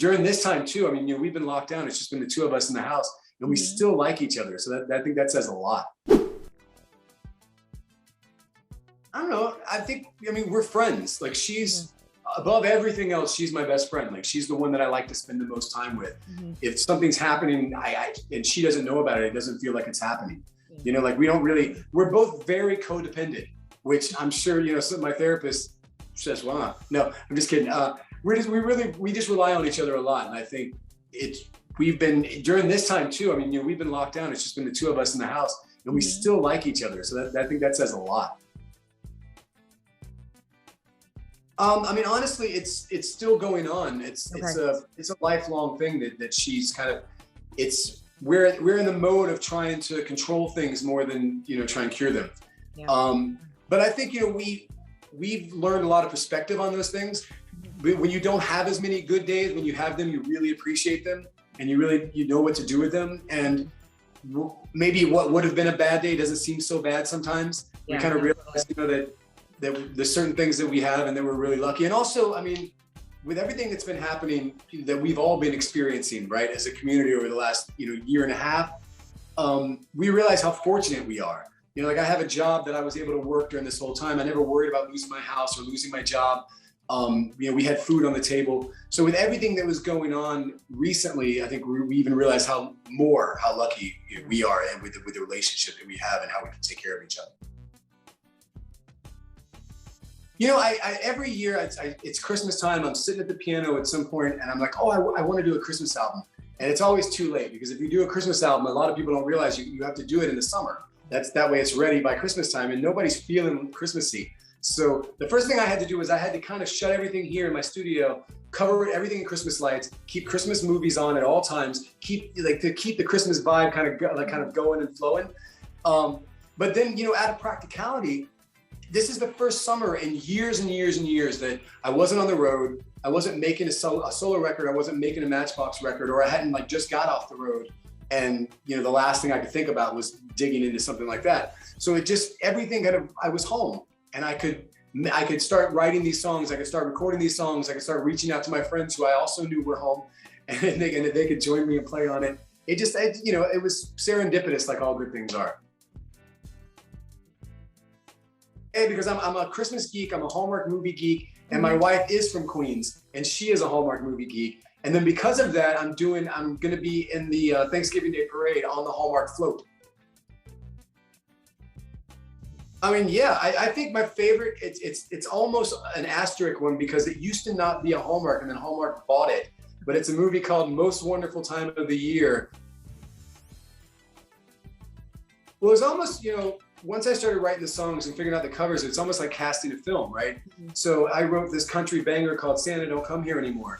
during this time too, I mean, you know, we've been locked down. It's just been the two of us in the house, and we still like each other. So I think that says a lot. I don't know. I mean, we're friends. Like, she's above everything else. She's my best friend. Like, she's the one that I like to spend the most time with. If something's happening, and she doesn't know about it, it doesn't feel like it's happening. You know, like, we're both very codependent, which I'm sure, you know, some of my therapist says, wow. No, I'm just kidding. We just rely on each other a lot. And I think we've been, during this time too, I mean, you know, we've been locked down. It's just been the two of us in the house, and we still like each other. So I think that says a lot. I mean, honestly, it's still going on. It's a lifelong thing that she's kind of, we're in the mode of trying to control things more than, you know, try and cure them. But I think, you know, we've learned a lot of perspective on those things. When you don't have as many good days, when you have them, you really appreciate them, and you know what to do with them. And maybe what would have been a bad day doesn't seem so bad sometimes. We kind of realize, you know, that there's certain things that we have, and that we're really lucky. And also, I mean, with everything that's been happening that we've all been experiencing, right, as a community over the last, you know, year and a half, we realize how fortunate we are. You know, like, I have a job that I was able to work during this whole time. I never worried about losing my house or losing my job. You know, we had food on the table. So with everything that was going on recently, I think we even realized how lucky, you know, we are, and with the relationship that we have and how we can take care of each other. You know, every year it's Christmas time. I'm sitting at the piano at some point, and I'm like, oh, I want to do a Christmas album. And it's always too late, because if you do a Christmas album, a lot of people don't realize you have to do it in the summer. That way it's ready by Christmas time, and nobody's feeling Christmassy. So the first thing I had to do was I had to kind of shut everything here in my studio, cover everything in Christmas lights, keep Christmas movies on at all times, keep the Christmas vibe kind of going and flowing. But then, you know, out of practicality, this is the first summer in years and years and years that I wasn't on the road. I wasn't making a solo record. I wasn't making a Matchbox record, or I hadn't just got off the road. And, you know, the last thing I could think about was digging into something like that. So everything I was home, and I could start writing these songs. I could start recording these songs. I could start reaching out to my friends who I also knew were home, and they could join me and play on it. You know, it was serendipitous, like all good things are. And because I'm a Christmas geek, I'm a Hallmark movie geek, and my wife is from Queens, and she is a Hallmark movie geek. And then because of that, I'm gonna be in the Thanksgiving Day parade on the Hallmark float. I mean, yeah, I think my favorite, it's almost an asterisk one, because it used to not be a Hallmark, and then Hallmark bought it. But it's a movie called Most Wonderful Time of the Year. Well, it's almost, you know, once I started writing the songs and figuring out the covers, it's almost like casting a film, right? So I wrote this country banger called Santa Don't Come Here Anymore.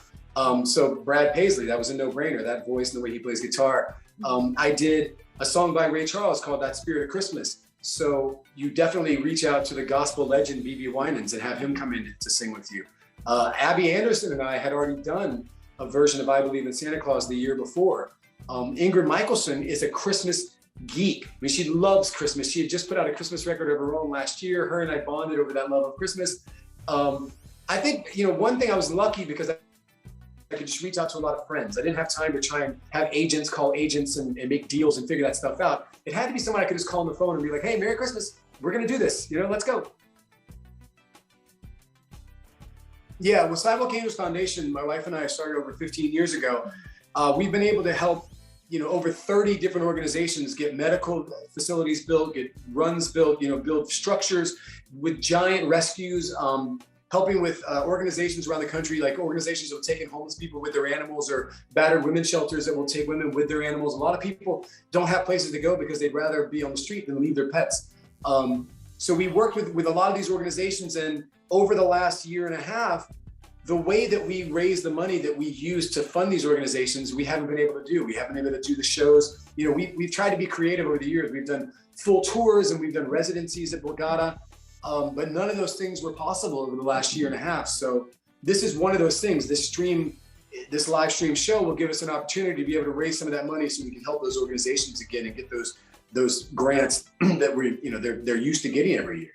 So Brad Paisley, that was a no-brainer, that voice and the way he plays guitar. I did a song by Ray Charles called That Spirit of Christmas. So you definitely reach out to the gospel legend, B.B. Winans, and have him come in to sing with you. Abby Anderson and I had already done a version of I Believe in Santa Claus the year before. Ingrid Michaelson is a Christmas geek. I mean, she loves Christmas. She had just put out a Christmas record of her own last year. Her and I bonded over that love of Christmas. I think, you know, one thing I was lucky because I could just reach out to a lot of friends. I didn't have time to try and have agents call agents and make deals and figure that stuff out. It had to be someone I could just call on the phone and be like, hey, Merry Christmas. We're going to do this. You know, let's go. Yeah, well, SIDEWALK Angels Foundation, my wife and I started over 15 years ago. We've been able to help, you know, over 30 different organizations get medical facilities built, get runs built, you know, build structures with giant rescues, helping with organizations around the country, like organizations that will take in homeless people with their animals, or battered women's shelters that will take women with their animals. A lot of people don't have places to go because they'd rather be on the street than leave their pets. So we worked with a lot of these organizations, and over the last year and a half, the way that we raise the money that we use to fund these organizations, we haven't been able to do. We haven't been able to do the shows. You know, we've tried to be creative over the years. We've done full tours and we've done residencies at Borgata, but none of those things were possible over the last year and a half. So this is one of those things. This live stream show will give us an opportunity to be able to raise some of that money so we can help those organizations again and get those grants that they're used to getting every year.